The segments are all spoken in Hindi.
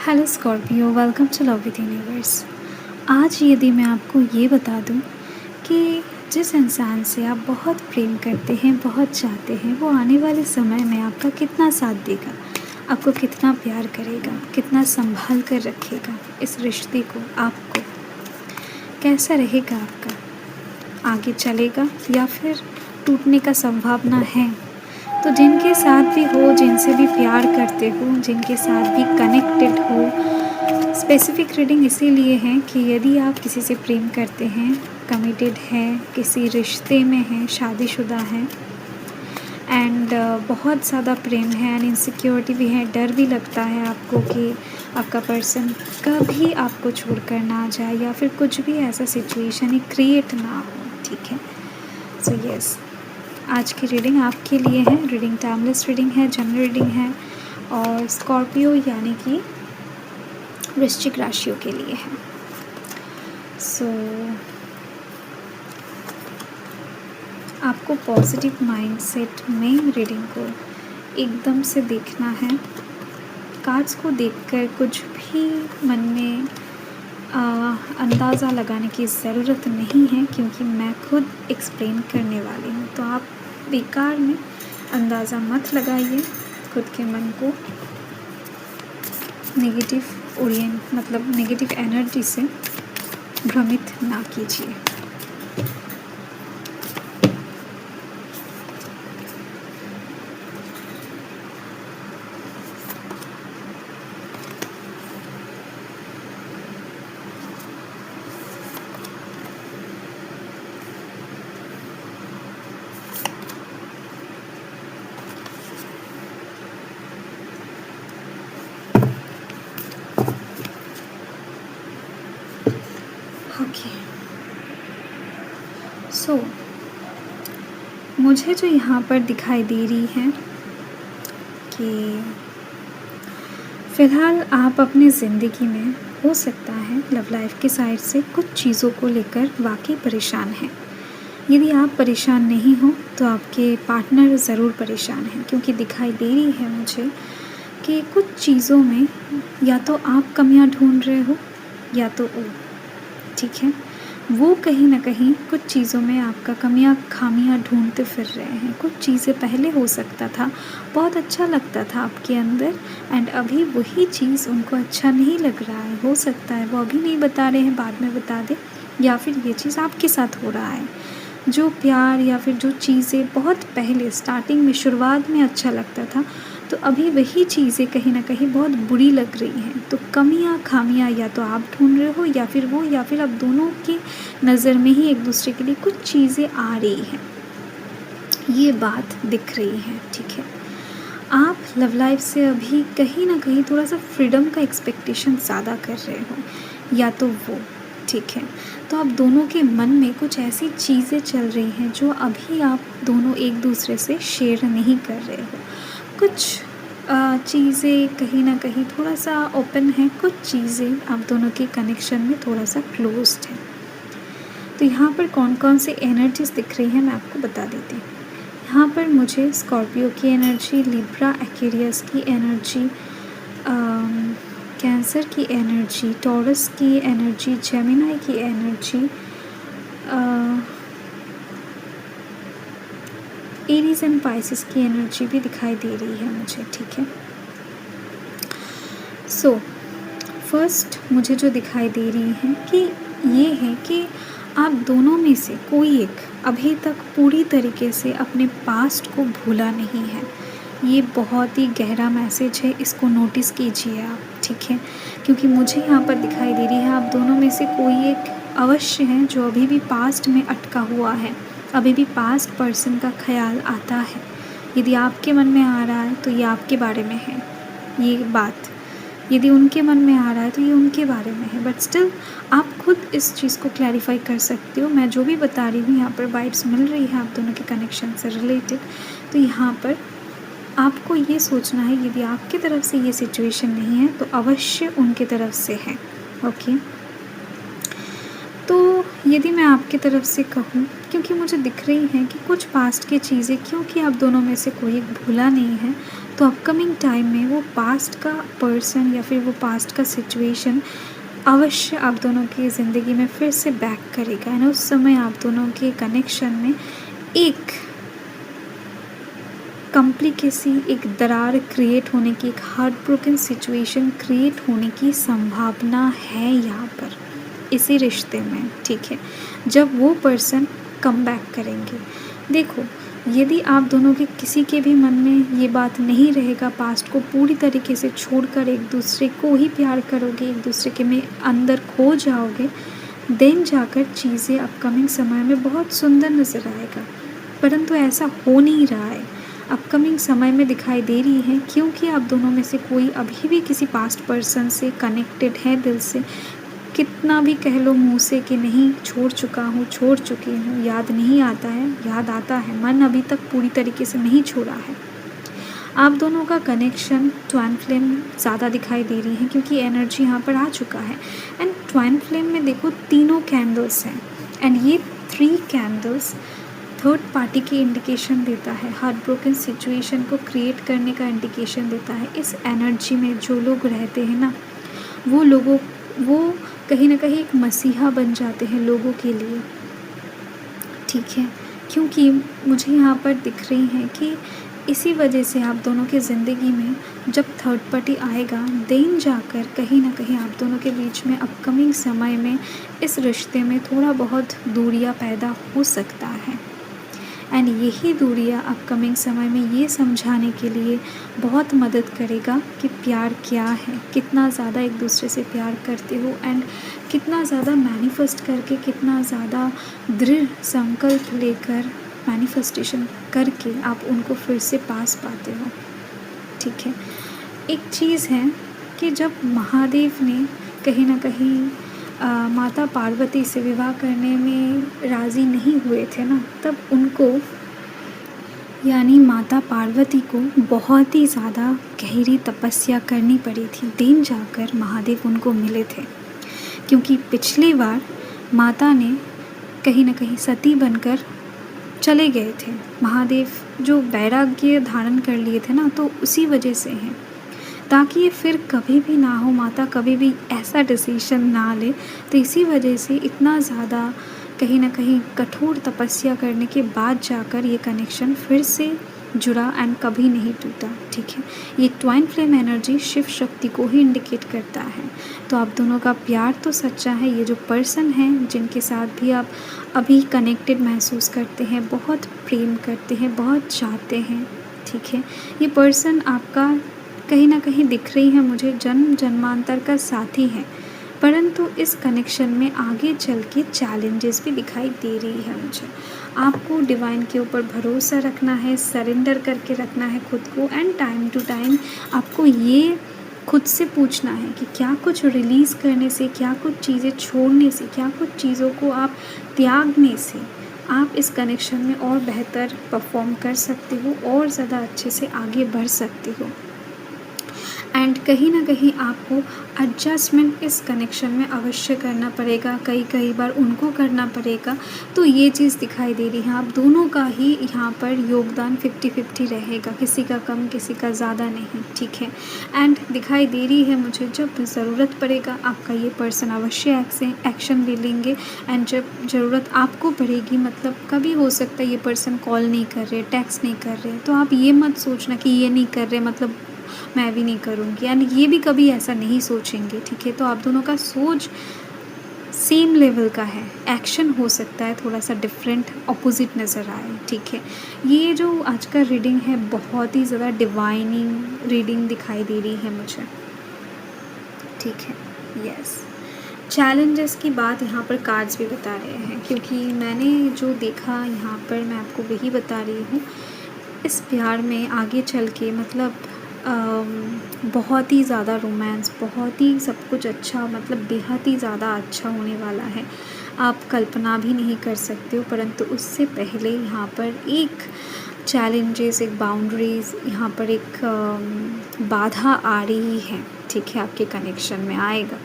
Hello Scorpio, welcome to love with universe. आज यदि मैं आपको ये बता दूं कि जिस इंसान से आप बहुत प्रेम करते हैं, बहुत चाहते हैं, वो आने वाले समय में आपका कितना साथ देगा, आपको कितना प्यार करेगा, कितना संभाल कर रखेगा इस रिश्ते को, आपको कैसा रहेगा, आपका आगे चलेगा या फिर टूटने का संभावना है। तो जिनके साथ भी हो, जिनसे भी प्यार करते हो, जिनके साथ भी कनेक्टेड हो, स्पेसिफिक रीडिंग इसीलिए है कि यदि आप किसी से प्रेम करते हैं, कमिटेड हैं, किसी रिश्ते में हैं, शादीशुदा हैं एंड बहुत ज़्यादा प्रेम है एंड इनसिक्योरिटी भी है, डर भी लगता है आपको कि आपका पर्सन कभी आपको छोड़कर ना जाए या फिर कुछ भी ऐसा सिचुएशन ही क्रिएट ना हो। ठीक है, सो यस, आज की रीडिंग आपके लिए है। रीडिंग टाइमलेस रीडिंग है, जनरल रीडिंग है और स्कॉर्पियो यानी कि वृश्चिक राशियों के लिए है। सो आपको पॉजिटिव माइंडसेट में रीडिंग को एकदम से देखना है। कार्ड्स को देखकर कुछ भी मन में अंदाज़ा लगाने की ज़रूरत नहीं है, क्योंकि मैं खुद एक्सप्लेन करने वाली हूँ। तो आप बेकार में अंदाज़ा मत लगाइए, खुद के मन को नेगेटिव एनर्जी से भ्रमित ना कीजिए। ओके, सो मुझे जो यहाँ पर दिखाई दे रही है कि फ़िलहाल आप अपनी ज़िंदगी में, हो सकता है लव लाइफ की साइड से कुछ चीज़ों को लेकर वाकई परेशान हैं। यदि आप परेशान नहीं हो तो आपके पार्टनर ज़रूर परेशान हैं, क्योंकि दिखाई दे रही है मुझे कि कुछ चीज़ों में या तो आप कमियां ढूंढ रहे हो या तो वो, ठीक है, वो कहीं ना कहीं कुछ चीज़ों में आपका खामियां ढूंढते फिर रहे हैं। कुछ चीज़ें पहले हो सकता था, बहुत अच्छा लगता था आपके अंदर एंड अभी वही चीज़ उनको अच्छा नहीं लग रहा है। हो सकता है वो अभी नहीं बता रहे हैं, बाद में बता दें, या फिर ये चीज़ आपके साथ हो रहा है। जो प्यार या फिर जो चीज़ें बहुत पहले स्टार्टिंग में, शुरुआत में अच्छा लगता था, तो अभी वही चीज़ें कहीं ना कहीं बहुत बुरी लग रही हैं। तो खामियां या तो आप ढूंढ रहे हो या फिर वो, या फिर अब दोनों की नज़र में ही एक दूसरे के लिए कुछ चीज़ें आ रही हैं, ये बात दिख रही है। ठीक है, आप लव लाइफ से अभी कहीं ना कहीं थोड़ा सा फ्रीडम का एक्सपेक्टेशन ज़्यादा कर रहे हो या तो वो, ठीक है। तो आप दोनों के मन में कुछ ऐसी चीज़ें चल रही हैं जो अभी आप दोनों एक दूसरे से शेयर नहीं कर रहे हो। कुछ चीज़ें कहीं ना कहीं थोड़ा सा ओपन है, कुछ चीज़ें आप दोनों के कनेक्शन में थोड़ा सा क्लोज्ड है। तो यहाँ पर कौन कौन से एनर्जीज दिख रही हैं मैं आपको बता देती हूँ। यहाँ पर मुझे स्कॉर्पियो की एनर्जी, लिब्रा एक्वेरियस की एनर्जी, कैंसर की एनर्जी, टॉरस की एनर्जी, जेमिनी की एनर्जी, एरीज एंड पाइसेस की एनर्जी भी दिखाई दे रही है मुझे। ठीक है, सो फर्स्ट मुझे जो दिखाई दे रही है कि ये है कि आप दोनों में से कोई एक अभी तक पूरी तरीके से अपने पास्ट को भूला नहीं है। ये बहुत ही गहरा मैसेज है, इसको नोटिस कीजिए आप। ठीक है, क्योंकि मुझे यहाँ पर दिखाई दे रही है आप दोनों में से कोई एक अवश्य है जो अभी भी पास्ट में अटका हुआ है, अभी भी पास्ट पर्सन का ख्याल आता है। यदि आपके मन में आ रहा है तो ये आपके बारे में है ये बात, यदि उनके मन में आ रहा है तो ये उनके बारे में है। बट स्टिल आप खुद इस चीज़ को क्लैरिफाई कर सकते हो। मैं जो भी बता रही हूँ यहाँ पर वाइब्स मिल रही है आप दोनों के कनेक्शन से रिलेटेड। तो यहाँ पर आपको ये सोचना है, यदि आपकी तरफ से ये सिचुएशन नहीं है तो अवश्य उनकी तरफ से है। ओके, तो यदि मैं आपकी तरफ से कहूँ, क्योंकि मुझे दिख रही है कि कुछ पास्ट की चीज़ें, क्योंकि आप दोनों में से कोई एक भूला नहीं है, तो अपकमिंग टाइम में वो पास्ट का पर्सन या फिर वो पास्ट का सिचुएशन अवश्य आप दोनों की ज़िंदगी में फिर से बैक करेगा, एंड उस समय आप दोनों के कनेक्शन में एक कॉम्प्लिकेसी, एक दरार क्रिएट होने की, एक हार्ट ब्रोकन सिचुएशन क्रिएट होने की संभावना है यहाँ पर इसी रिश्ते में, ठीक है, जब वो पर्सन कम बैक करेंगे। देखो, यदि आप दोनों के किसी के भी मन में ये बात नहीं रहेगा, पास्ट को पूरी तरीके से छोड़कर एक दूसरे को ही प्यार करोगे, एक दूसरे के में अंदर खो जाओगे, देन जाकर चीज़ें अपकमिंग समय में बहुत सुंदर नज़र आएगा। परंतु ऐसा हो नहीं रहा है, अपकमिंग समय में दिखाई दे रही है, क्योंकि आप दोनों में से कोई अभी भी किसी पास्ट पर्सन से कनेक्टेड है दिल से। कितना भी कह लो मुँह से कि नहीं छोड़ चुका हूँ, छोड़ चुकी हूँ, याद नहीं आता है, याद आता है, मन अभी तक पूरी तरीके से नहीं छोड़ा है। आप दोनों का कनेक्शन ट्वाइन फ्लेम ज़्यादा दिखाई दे रही है, क्योंकि एनर्जी यहाँ पर आ चुका है। एंड ट्वाइन फ्लेम में देखो तीनों कैंडल्स हैं, एंड ये 3 कैंडल्स थर्ड पार्टी की इंडिकेशन देता है, हार्ट ब्रोकन सिचुएशन को क्रिएट करने का इंडिकेशन देता है। इस एनर्जी में जो लोग रहते हैं ना, वो कहीं ना कहीं एक मसीहा बन जाते हैं लोगों के लिए, ठीक है, क्योंकि मुझे यहाँ पर दिख रही हैं कि इसी वजह से आप दोनों की ज़िंदगी में जब थर्ड पार्टी आएगा, देन जाकर कहीं ना कहीं आप दोनों के बीच में अपकमिंग समय में इस रिश्ते में थोड़ा बहुत दूरियां पैदा हो सकता है। एंड यही दूरियां अपकमिंग समय में ये समझाने के लिए बहुत मदद करेगा कि प्यार क्या है, कितना ज़्यादा एक दूसरे से प्यार करते हो, एंड कितना ज़्यादा मैनिफेस्ट करके, कितना ज़्यादा दृढ़ संकल्प लेकर मैनिफेस्टेशन करके आप उनको फिर से पास पाते हो, ठीक है। एक चीज़ है कि जब महादेव ने कहीं ना कहीं माता पार्वती से विवाह करने में राज़ी नहीं हुए थे ना, तब उनको यानी माता पार्वती को बहुत ही ज़्यादा गहरी तपस्या करनी पड़ी थी, देन जाकर महादेव उनको मिले थे। क्योंकि पिछली बार माता ने कहीं ना कहीं सती बनकर चले गए थे, महादेव जो वैराग्य धारण कर लिए थे ना, तो उसी वजह से हैं, ताकि ये फिर कभी भी ना हो, माता कभी भी ऐसा डिसीजन ना ले। तो इसी वजह से इतना ज़्यादा कहीं ना कहीं कठोर तपस्या करने के बाद जाकर ये कनेक्शन फिर से जुड़ा एंड कभी नहीं टूटा, ठीक है। ये twine flame energy Shiv Shakti को ही इंडिकेट करता है। तो आप दोनों का प्यार तो सच्चा है, ये जो पर्सन है जिनके साथ भी आप अभी कनेक्टेड महसूस करते हैं, बहुत प्रेम करते हैं, बहुत चाहते हैं, ठीक है, ये पर्सन आपका कहीं ना कहीं दिख रही है मुझे जन्म जन्मांतर का साथी है, परंतु इस कनेक्शन में आगे चल के चैलेंजेस भी दिखाई दे रही है मुझे। आपको डिवाइन के ऊपर भरोसा रखना है, सरेंडर करके रखना है खुद को, एंड टाइम टू टाइम आपको ये खुद से पूछना है कि क्या कुछ रिलीज़ करने से, क्या कुछ चीज़ें छोड़ने से, क्या कुछ चीज़ों को आप त्यागने से आप इस कनेक्शन में और बेहतर परफॉर्म कर सकते हो और ज़्यादा अच्छे से आगे बढ़ सकते हो। एंड कहीं ना कहीं आपको एडजस्टमेंट इस कनेक्शन में अवश्य करना पड़ेगा, कई बार उनको करना पड़ेगा। तो ये चीज़ दिखाई दे रही है, आप दोनों का ही यहाँ पर योगदान 50-50 रहेगा, किसी का कम किसी का ज़्यादा नहीं, ठीक है। एंड दिखाई दे रही है मुझे जब ज़रूरत पड़ेगा आपका ये पर्सन अवश्य एक्शन ले लेंगे, एंड जब ज़रूरत आपको पड़ेगी, मतलब कभी हो सकता है ये पर्सन कॉल नहीं कर रहे, टेक्स्ट नहीं कर रहे, तो आप ये मत सोचना कि ये नहीं कर रहे मतलब मैं भी नहीं करूँगी, यानी ये भी कभी ऐसा नहीं सोचेंगे, ठीक है। तो आप दोनों का सोच सेम लेवल का है, एक्शन हो सकता है थोड़ा सा डिफरेंट, ऑपोजिट नज़र आए, ठीक है। ये जो आज का रीडिंग है बहुत ही ज़्यादा डिवाइनिंग रीडिंग दिखाई दे रही है मुझे, ठीक है। यस, चैलेंजेस की बात यहाँ पर कार्ड्स भी बता रहे हैं, क्योंकि मैंने जो देखा यहाँ पर मैं आपको वही बता रही हूँ। इस प्यार में आगे चल के मतलब बहुत ही ज़्यादा रोमांस, बहुत ही सब कुछ अच्छा, मतलब बेहद ही ज़्यादा अच्छा होने वाला है, आप कल्पना भी नहीं कर सकते हो। परंतु उससे पहले यहाँ पर एक चैलेंजेस, एक बाउंड्रीज़, यहाँ पर एक बाधा आ रही है, ठीक है, आपके कनेक्शन में आएगा,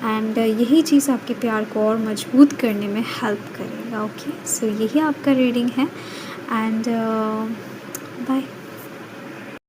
एंड यही चीज़ आपके प्यार को और मजबूत करने में हेल्प करेगा। ओके, सो यही आपका रीडिंग है, एंड बाय।